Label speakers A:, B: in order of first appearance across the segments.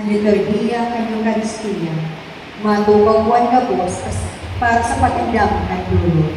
A: liturgiya kanyang Eucharistia, matupagwan na po para sa pag-indang at dulo.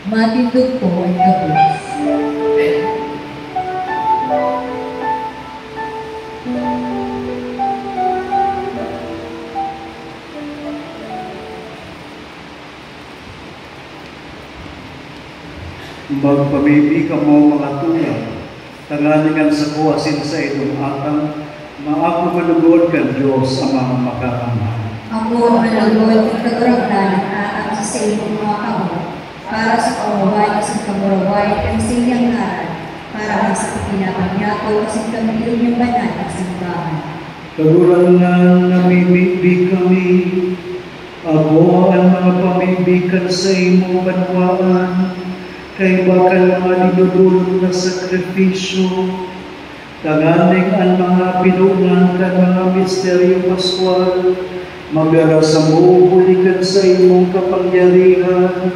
B: Matindog po ang gabos.
C: Magpamibig ka mo mga tulang, tangalingan sa kuwasin sa itong atang, maako manugod ka Diyos ang mga makakamahal.
A: Ako manugod ang kaguragdan ng atang sa itong mga kamot, para sa kawawayan sa kawawayan ang siyang ngaran, para sa pinapangyato sa kamilyon yung banal at simbahan.
C: Kagurangan namimibig kami, ako ang mga pamibigan sa imo banwaan, kay bakal mga dinudulog na sakripisyo, tanganing ang mga pinungan ka mga misteryo paskwal, magara sa bubulikan sa imong kapangyarihan,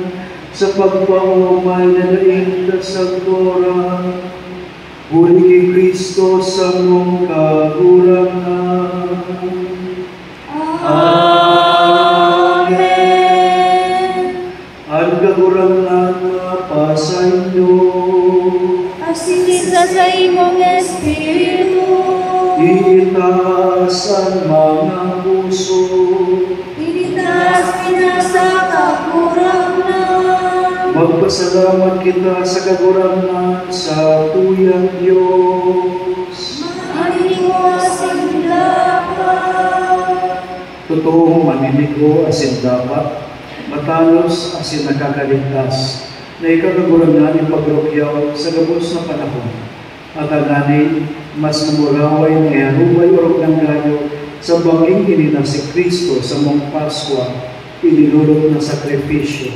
C: sa pagpaumay na daing kasagdora, huli kay Kristo sa mong kagurangan.
B: Amen.
C: Ang kagurangan na pa sa inyo,
B: Asinisa sa imong espiritu,
C: itaas ang mga puso,
B: itaas pinasa kagurangan.
C: magpasalamat kita sa kagurangan sa tuyang Diyos.
B: Maninigo asin dapat,
C: Totoong maninigo asin dapat, nakatalos asin nakakaligtas, na ikagagulang na ng pagrukyaw sa gabos na panahon. At alani, mas namuraway na iharubay orog ng gayo sa banging inina si Kristo sa mong Paskwa, inilulot na sakripisyo.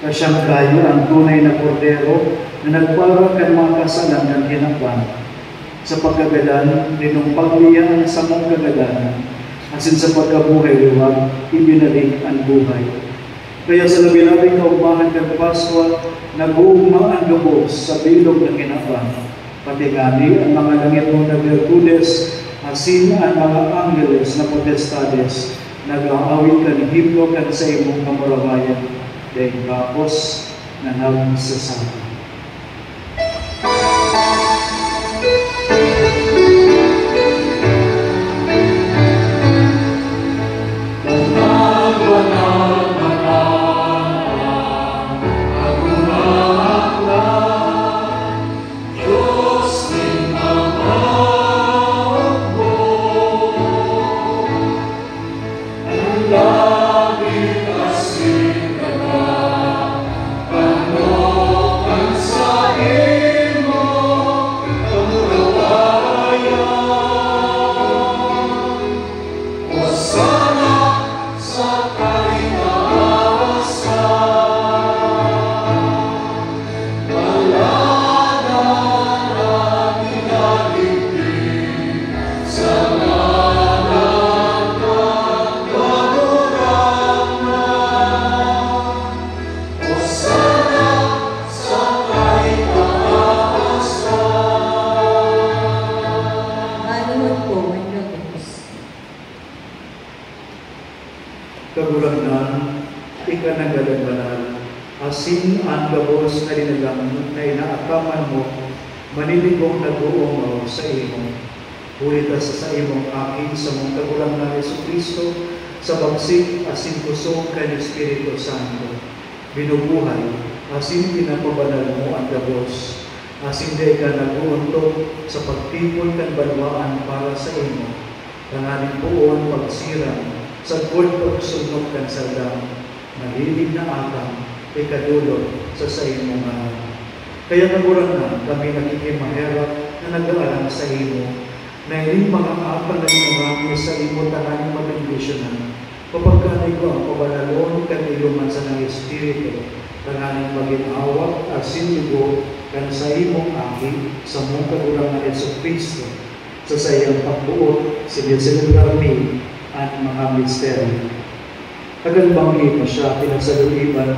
C: Kasyang kayo ang tunay na kordero na nagpara kan mga kasalan ng hinakpan. Sa pagkagalan, ninumpag niya sa mong kagalanan, asin sa pagkabuhay luwag, ibinalik ang buhay. Kaya sa labi-labing kaumahan ng Paskwa, nag-uugma ang gabos sa bilog ng hinakpan. Pati gani ang mga langit mong nag-Hercules, asin ang mga angeles na potestades, nag-aawit ka ni himno ka sa imong kamurabayan, dahil kapos na nagsasama. Kagulagnan, ikanagalan-banal, asin ang gabos na dinagang na inaataman mo, maniligong nag-uungaw sa imo. Hulita sa imong akin sa mong kagulang na Yesu Kristo, sa bagsik asin kusog kay Espiritu Santo. Binubuhay, asin pinapabanal mo ang gabos, asin day ka nag-uuntog sa pagtipon kan banwaan para sa imo. Tanganing puon pagsirang, sa good pagsunod kan saldam, nalilig na atang, ikadulot sa imong mga. Kaya nagulang na kami nakikimaherap na nag-aalang sa imo, na hindi mga atang na inurami sa imo tanganing mabindisyonan. Kapag kanay ko ang pabanalon kan iluman sa ng Espiritu, tanganing mag-inawak at sinigo kan sa imong aki sa mong kagulang na Yesu Kristo, sa sayang pagbuot, sineselebrar mi at mga misteryo. Kagalbangi pa siya pinagsaluiban,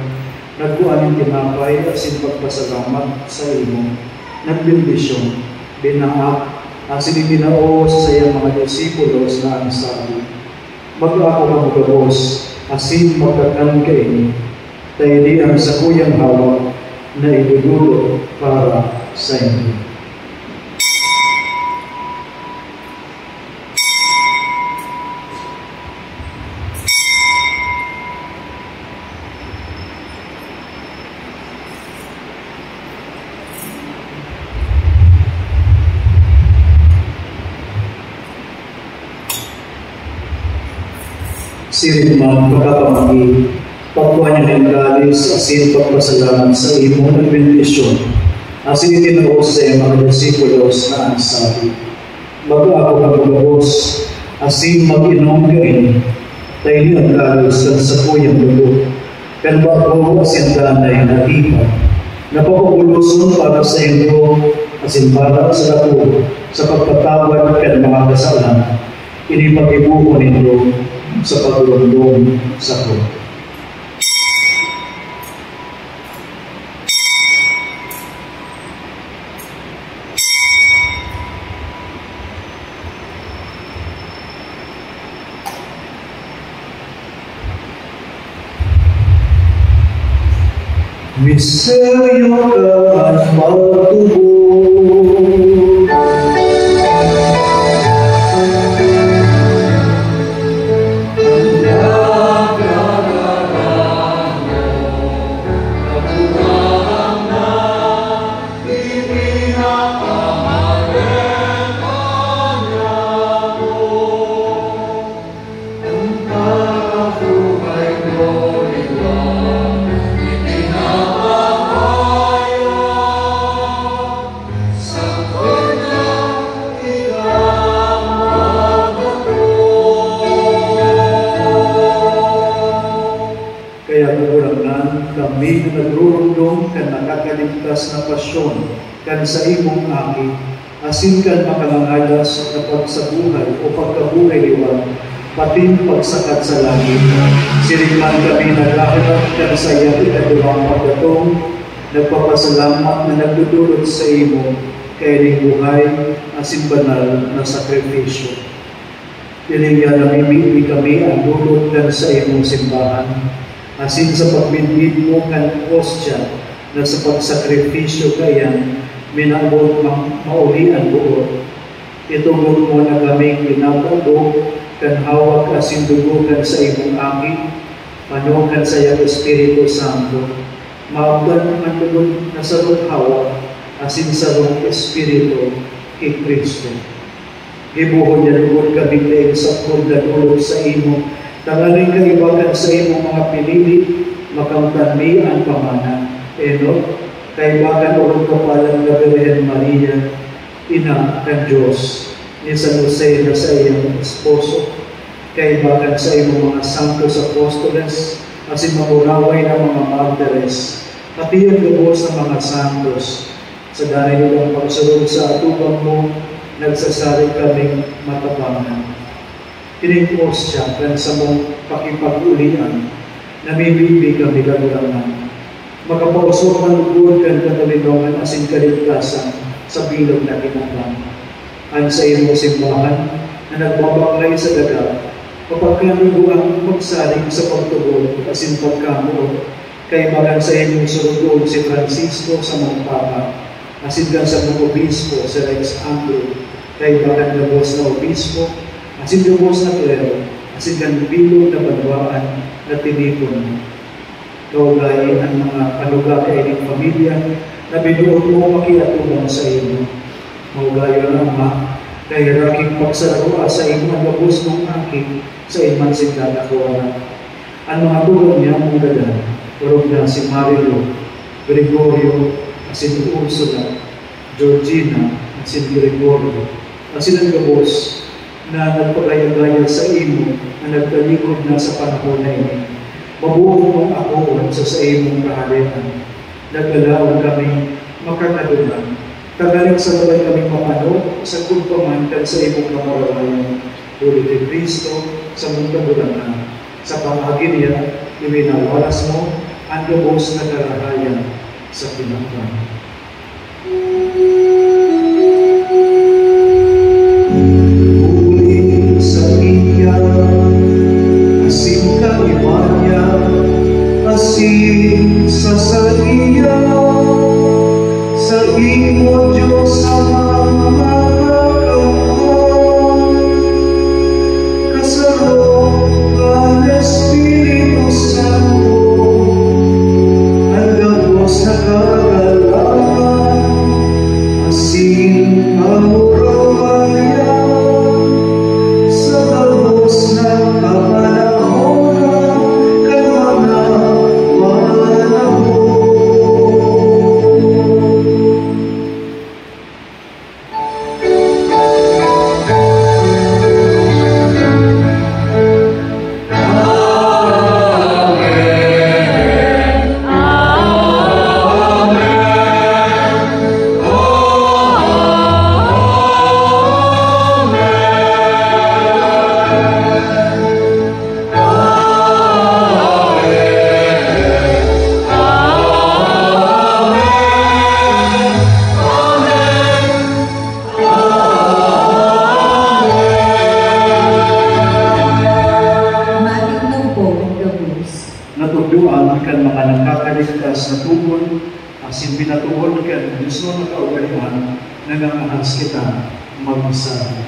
C: nagkuhanin tinapay at sinpagpasalamat sa imo, nagbindisyon, binaak, at sinipinao sa sayang mga disipulos na ang sabi, mag-ako ang gabos, asin magkakan kain, tayo di ang sakuyang hawak na idudulo para sa inyo. Sirit man pagkapamagi, pagkuha niya ng galis, asin pagpasalamat sa imo ng bendisyon, asin itinao sa mga disipulos na ang sabi, mag-ako magulabos, asin mag-inom kain, tayo ni ang galis kan sa kuyang lulo, kan bago asin danay na ipan, napapaguluson para sa ino, asin para sa lato, sa pagpatawad kan mga kasalan, inipag-ibuko nito, sa paglundong sa ko. Misteryo ka at pagtubo,
B: Glory,
C: kagawanan, kami na nagrurundong kan nakakaligtas na pasyon kan sa imong aki, asin kan makalangalas kapag sa buhay o pagkabuhay liwan, pati pagsakat sa langit. Siriman kami naglahat kan sa iyang ikadulang pagdatong, nagpapasalamat na nagdudulot sa imo, kaya ning buhay, asin banal na sakripisyo. Dilinya namimili kami ang dulot kan sa imong simbahan, asin sa pagbibig mo kan ostya na sa pagsakripisyo kayan, minabot mauli ang buot. Itungod mo na kaming pinapagod, kan hawak asin dugo kan sa imong aki, panukan sa iyang Espiritu Santo, maabdan ang dugo na sarong hawak, asin sarong Espiritu kay Kristo. Ibuhon niya lugod kami laing sa pagdadulog sa imo, tangaling kaiwagan sa imong mga pinili, makamtanmi ang pamana. Eno, kaiwagan o kapalang na Birhen Maria, ina ng Diyos, ni San Jose na sa iyong esposo, kaiwagan sa imong mga santos apostoles, asin mamuraway ng mga martires, pati ang gabos ng mga santos, sa dahil nilang pagsunod sa atubang mo, nagsasari kaming matabangan. Kinipos siya kan sa mong pakipag-ulian, namimili kami lagulangan. Makapausok ang lugod kan katalinongan asin kaligtasan sa bilog na kinabang. An sa imong simbahan na nagbabaklay sa daga, kapag kanugo ang magsaling sa pagtugod asin pagkamuot, kay magan sa imong surugod si Francisco sa mga papa, asin kan sa mga obispo si Rex Andrew, kay bakan gabos na obispo, asin gabos na klero, asin kan bilog na banwaan na tinipon. Kaugay ang mga kaluga kay ining pamilya na binuot mo makiatulong sa imo. Maugayo na Ama, kay raking pagsaragua sa imo ang gabos ng aking sa iman sindadakuan. Ang mga tulong niya mong gadan, turog na si Marilo, Gregorio, asin Ursula, Georgina, asin Gregorio, asin ang gabos na nagpagaya-gaya sa imo na nagtalikod na sa panahon na ini. Mabuong mong ako sa imong kahalian. Nagalaon kami makakadunan. Tagaling sa balay kami mapano sa kulpaman kan sa imong kamarawayan. Tuli kay Kristo sa mong kadulangan. Sa pamahagi niya, iwinawalas mo ang gabos na karahayan sa pinakpan. Uli sa iya, asin ka imanya, asin sa saliya, sa imo Diyos sa mga kagawad, kasarong ang Espiritu Santo, ang gabos na kagalakan, asin kamurawayan, sa gabos na kamanahonan, kamanawanan mo. Natugduan kan mga nakakaligtas na tugon, asin pinatugon kan Diyos mo na kaugalian, nangangahas kita mag-isa.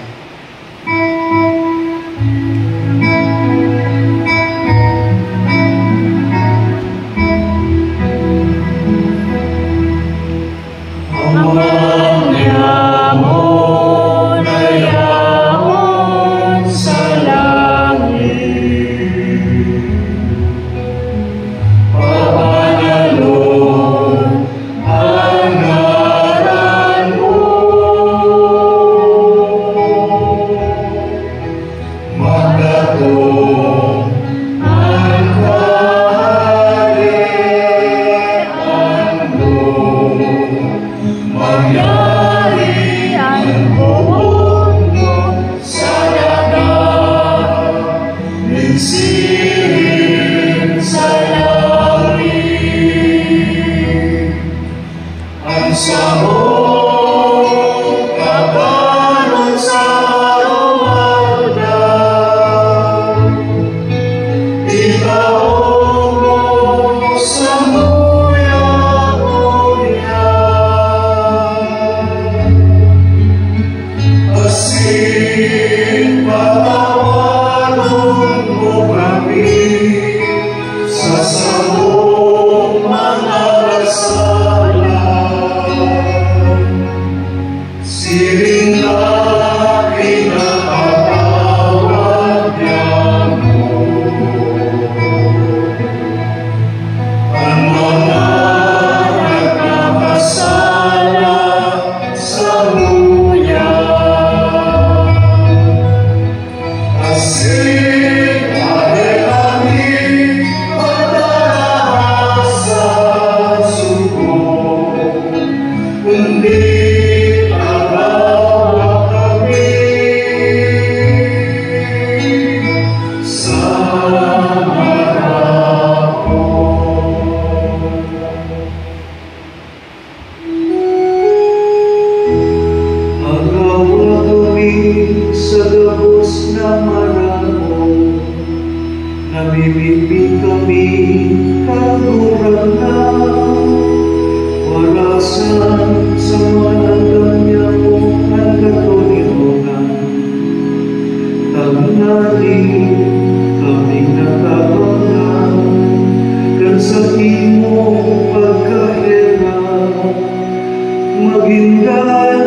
C: Magindanay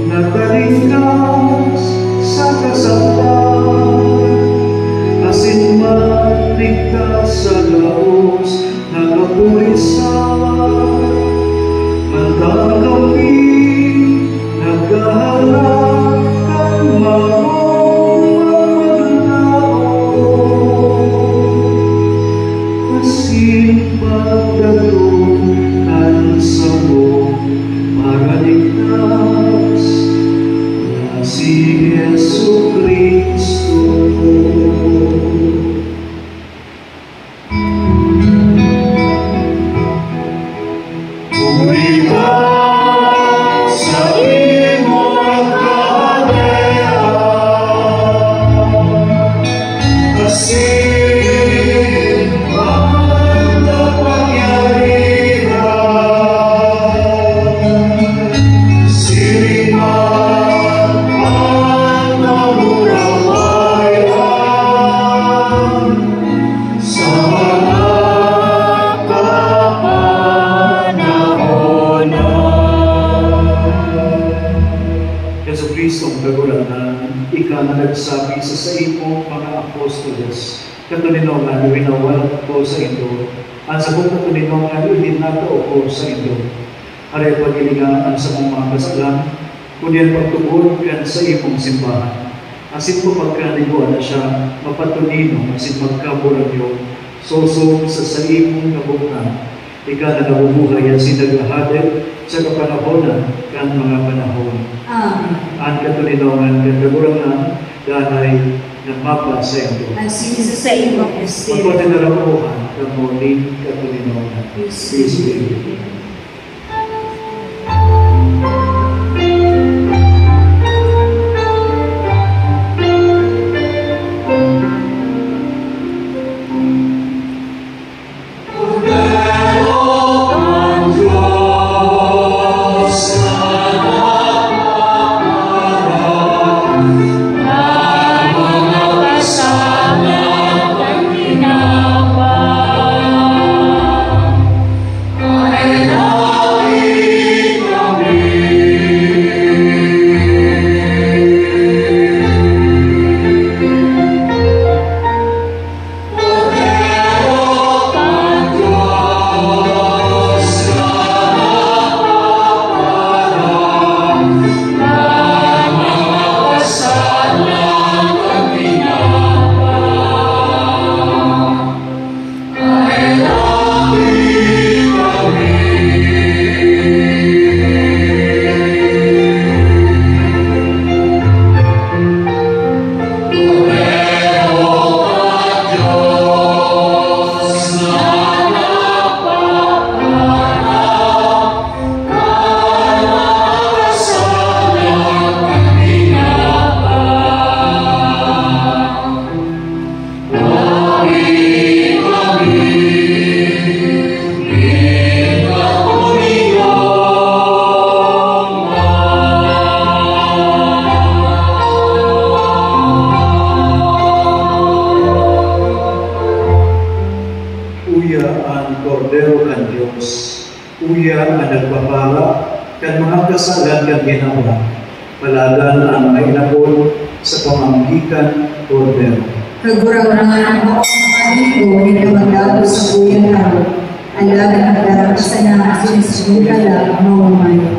C: na kalingkas sa kasapan, asin maligtas sa laos na kapulisan. Matagawi, nagkahalak kang mamaglaon, asin pagdalunan sa mo para ligtas na si Jesucristo. Nagsabi sa imo mga apostoles, katuninongan winawala ko sa Indo, ang sabong katuninongan ininataw ko sa Indo. Aray pagilingaan sa mga kasalan, kunyan pagtugod kan sa imong simbahan. Asin po pagkaniguan na siya, mapatunino, asin pagkaburan sosong sa imong kabuknan. Ika na nabubuhay ang sinaglahadir sa kapanahonan kan mga panahon.
A: Amen.
C: Ang katuninongan kan kagurangan, danay ng mapa sa ito.
A: Ang sinisa sa imong espiritu.
C: Magpatinarapuhan ng muling katuninongan. Peace be with you. Uya ang nagpapala kan mga kasalan kan ginawa, palagan ang mga inabot sa pamamagitan Cordero.
A: Kagurang-urangan mo ang mga libo na magdalo sa uyang araw. Ang lagang ang darapasa na asin sa mga lang mamamay.